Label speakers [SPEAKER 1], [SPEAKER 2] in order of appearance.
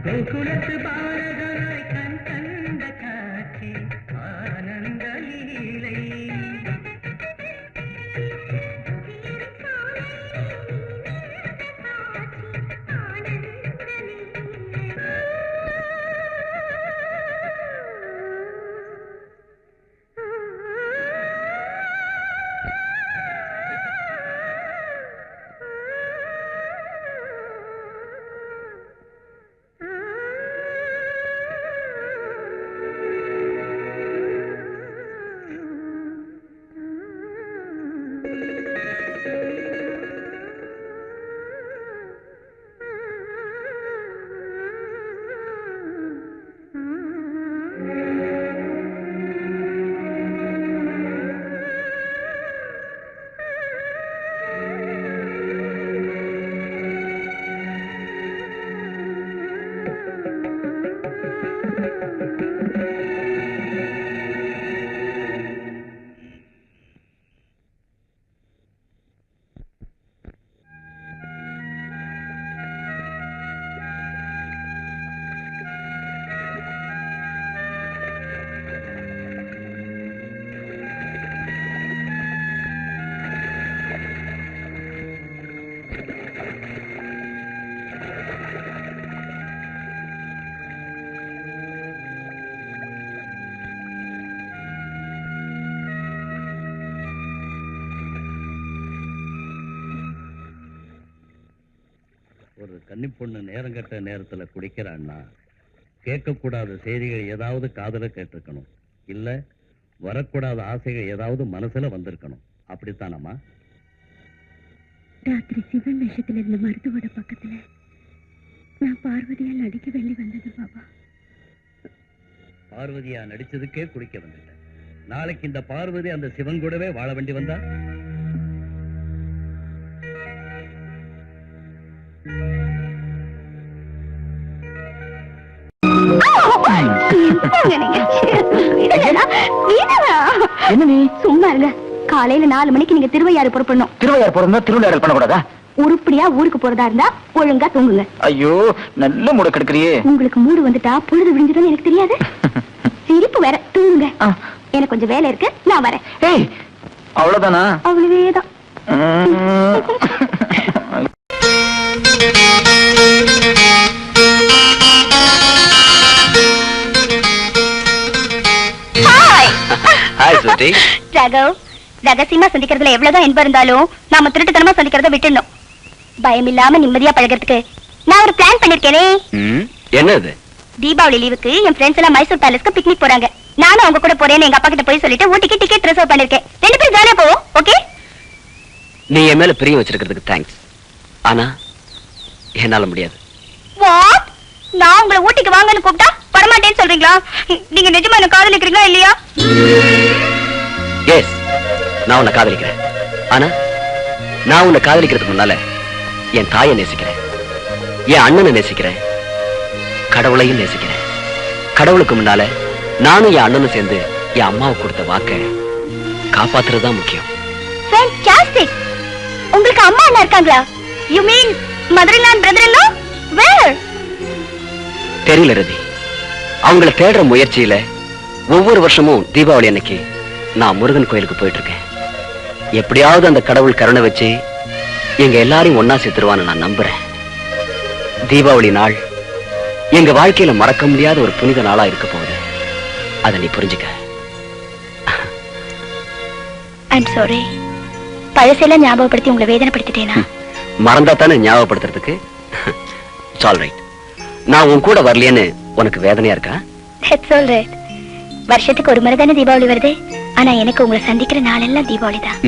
[SPEAKER 1] கோகுலத்து பாரதனாய் கண் கண்ட காட்சி ஆனந்த லீலை.
[SPEAKER 2] ஒரு கன்னி பொண்ணு நேரங்கட்ட நேரத்துல குடிக்கிறான்னா கேட்கக்கூடாத செய்திகள் ஏதாவது காதுல கேட்டிருக்கணும், இல்ல வரக்கூடாத ஆசைகள் ஏதாவது மனசுல வந்திருக்கணும். அப்படித்தானம்மா?
[SPEAKER 3] ராத்திரி சிவன் வேஷத்துல இருந்த மருத்துவோட பக்கத்துல நான் பார்வதியா நடிக்க வேண்டி வந்தது பாபா.
[SPEAKER 2] பார்வதியா நடிச்சதுக்கே குடிக்க வந்துட்டேன். நாளைக்கு இந்த பார்வதி அந்த சிவன் கூடவே வாழ வேண்டி வந்தா?
[SPEAKER 3] சும்மா இல்ல, காலையில 4 மணிக்கு நீங்க திருவையாறு புறப்படணும்.
[SPEAKER 4] திருவையாறு போறதா திருவிளையாடல் பண்ணக்கூடாதா?
[SPEAKER 3] உருப்படியா ஊருக்கு போறதா இருந்தா ஒழுங்கா தூங்குங்க.
[SPEAKER 4] ஐயோ, நல்ல மூட கெடுக்கிறியே.
[SPEAKER 3] உங்களுக்கு மூடு வந்துட்டா பொழுது விடிஞ்சதுன்னு எனக்கு தெரியாது. சிரிப்பு வேற, தூங்குங்க. எனக்கு கொஞ்சம் வேலை இருக்கு, நான் வரேன்.
[SPEAKER 4] ஏய், அவ்வளவுதானா?
[SPEAKER 3] அவ்வளவேதான். ரகவ், ரகசியமா சந்திக்கிறதுல எவ்வளவுதான் இன்பம் இருந்தாலும் நாம திருட்டுத்தனமா சந்திக்கிறத விட்டுணும். பயம் இல்லாம நிம்மதியா பழகிறதுக்கு நான் ஒரு பிளான் பண்ணிருக்கேனே.
[SPEAKER 4] என்னது?
[SPEAKER 3] தீபாவளி லீவுக்கு என் ஃப்ரெண்ட்ஸ் எல்லாம் மைசூர் பேலஸ்க்கு பிக்னிக் போறாங்க. நானும் அவங்க கூட போறேன்னு எங்க அப்பா கிட்ட போய் சொல்லிட்டு ஊட்டிக்கு டிக்கெட் ரிசர்வ் பண்ணிருக்கேன். 2 பேரும் ஜாலியா போவோம். ஓகே?
[SPEAKER 4] நீ என் மேல பிரியம் வச்சிருக்கிறதுக்கு தேங்க்ஸ். ஆனா என்னால முடியாது.
[SPEAKER 3] வாட்? நான் உங்களை ஊட்டிக்கு வாங்கன்னு கூப்பிட்டா வரமாட்டேன்னு சொல்றீங்களா? நீங்க நிஜமா என்ன காதலிக்கிறீங்களா இல்லையா?
[SPEAKER 4] எஸ், நான் உன்னை காதலிக்கிறேன். ஆனா நான் உன்னை காதலிக்கிறதுக்கு முன்னால என் தாயை நேசிக்கிறேன், என் அண்ணனை நேசிக்கிறேன், கடவுளையும் நேசிக்கிறேன். கடவுளுக்கு முன்னால நானும் என் அண்ணனும் சேர்ந்து என் அம்மாவுக்கு கொடுத்த வாக்கை காப்பாத்துறதுதான் முக்கியம்.
[SPEAKER 3] ஃபேன்டாஸ்டிக். உங்களுக்கு அம்மா அண்ணா இருக்காங்களா? You mean mother in law and brother in law? Where?
[SPEAKER 4] தெரியல ரதி. அவங்கள தேடுற முயற்சியில ஒவ்வொரு வருஷமும் தீபாவளி அன்னைக்கு நான் முருகன் கோயிலுக்கு போயிட்டு இருக்கேன். எப்படியாவது அந்த கடவுள் கருணை வச்சு எங்க எல்லாரையும் ஒன்னா சேர்த்துருவான்னு நான் நம்புறேன். தீபாவளி நாள் எங்க வாழ்க்கையில மறக்க முடியாத ஒரு புனித நாளா இருக்க போகுது. அதை நீ புரிஞ்சுக்க.
[SPEAKER 3] I'm sorry. பழசெல்லாம் ஞாபகப்படுத்தி உங்களை வேதனைப்படுத்திட்டேனா?
[SPEAKER 4] மறந்தா தானே ஞாபகப்படுத்துறதுக்கு. It's all right. நான் உன் கூட வரலையேன்னு உனக்கு வேதனையா இருக்கா?
[SPEAKER 3] It's all right. வருஷத்துக்கு ஒரு முறை தானே தீபாவளி வருது. ஆனா எனக்கு உங்களை சந்திக்கிற நாளெல்லாம் தீபாவளி தான்.